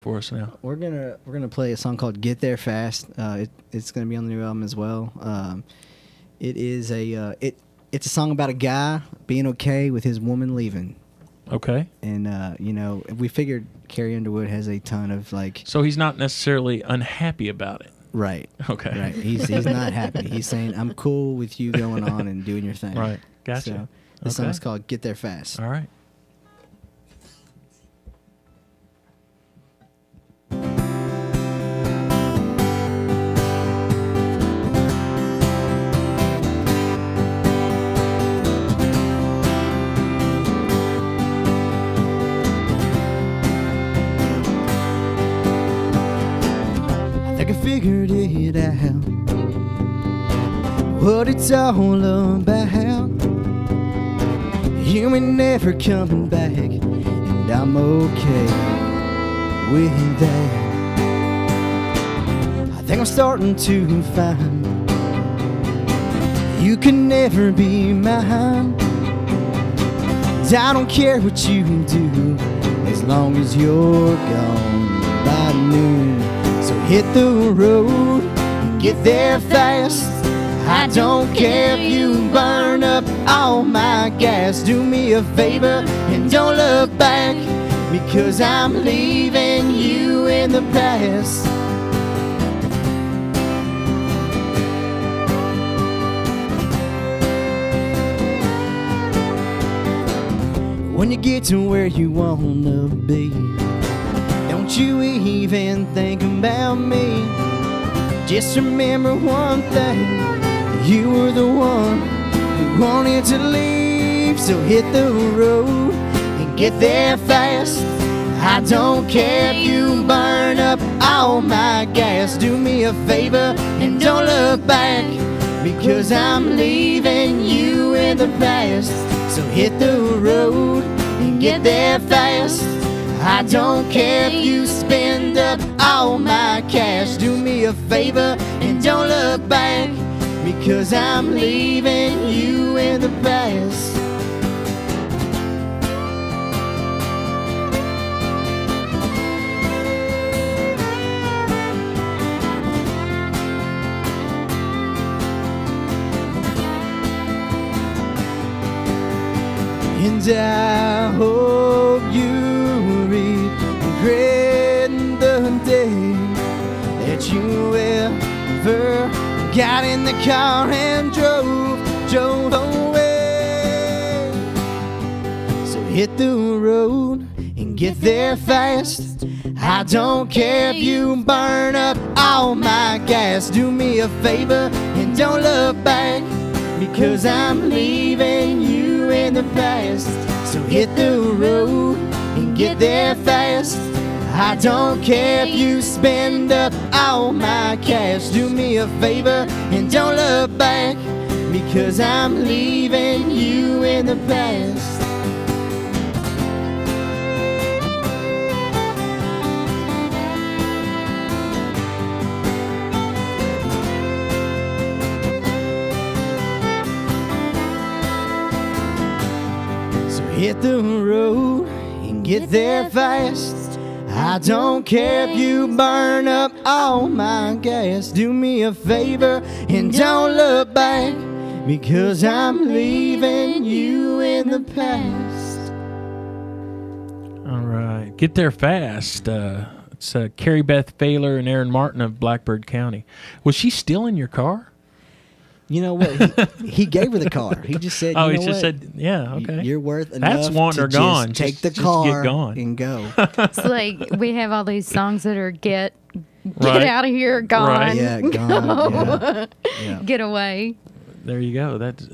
for us now? We're gonna play a song called "Get There Fast." It's gonna be on the new album as well. It's a song about a guy being okay with his woman leaving. Okay. And we figured Carrie Underwood has a ton of So he's not necessarily unhappy about it. Right. Okay. Right. He's not happy. He's saying, "I'm cool with you going on and doing your thing." Right. Gotcha. So the song's called "Get There Fast." All right. I figured it out, what it's all about. You ain't never coming back, and I'm okay with that. I think I'm starting to find you can never be mine. I don't care what you do, as long as you're gone by noon. So hit the road, get there fast. I don't care if you burn up all my gas. Do me a favor and don't look back, because I'm leaving you in the past. When you get to where you wanna be, don't you even think about me. Just remember one thing, you were the one who wanted to leave. So hit the road and get there fast. I don't care if you burn up all my gas. Do me a favor and don't look back, because I'm leaving you in the past. So hit the road and get there fast. I don't care if you spend up all my cash. Do me a favor and don't look back, because I'm leaving you in the past. And I hope you regret the day that you ever got in the car and drove away. So hit the road and get there fast. I don't care if you burn up all my gas. Do me a favor and don't look back, because I'm leaving you in the past. So hit the road and get there fast. I don't care if you spend up all my cash. Do me a favor and don't look back, because I'm leaving you in the past. So hit the road and get there fast. I don't care if you burn up all my gas. Do me a favor and don't look back, because I'm leaving you in the past. All right. Get there fast. It's Carrie Beth Failer and Aaron Martin of Blackbird County. Was she still in your car? You know what? He gave her the car. He just said, Oh, you he know just what? said, yeah, okay. You're worth enough That's wanting to her just gone. take the Just car get gone. and go. It's like we have all these songs that are get Right. out of here, gone. Right. Yeah, gone. Yeah. Get away. There you go. That's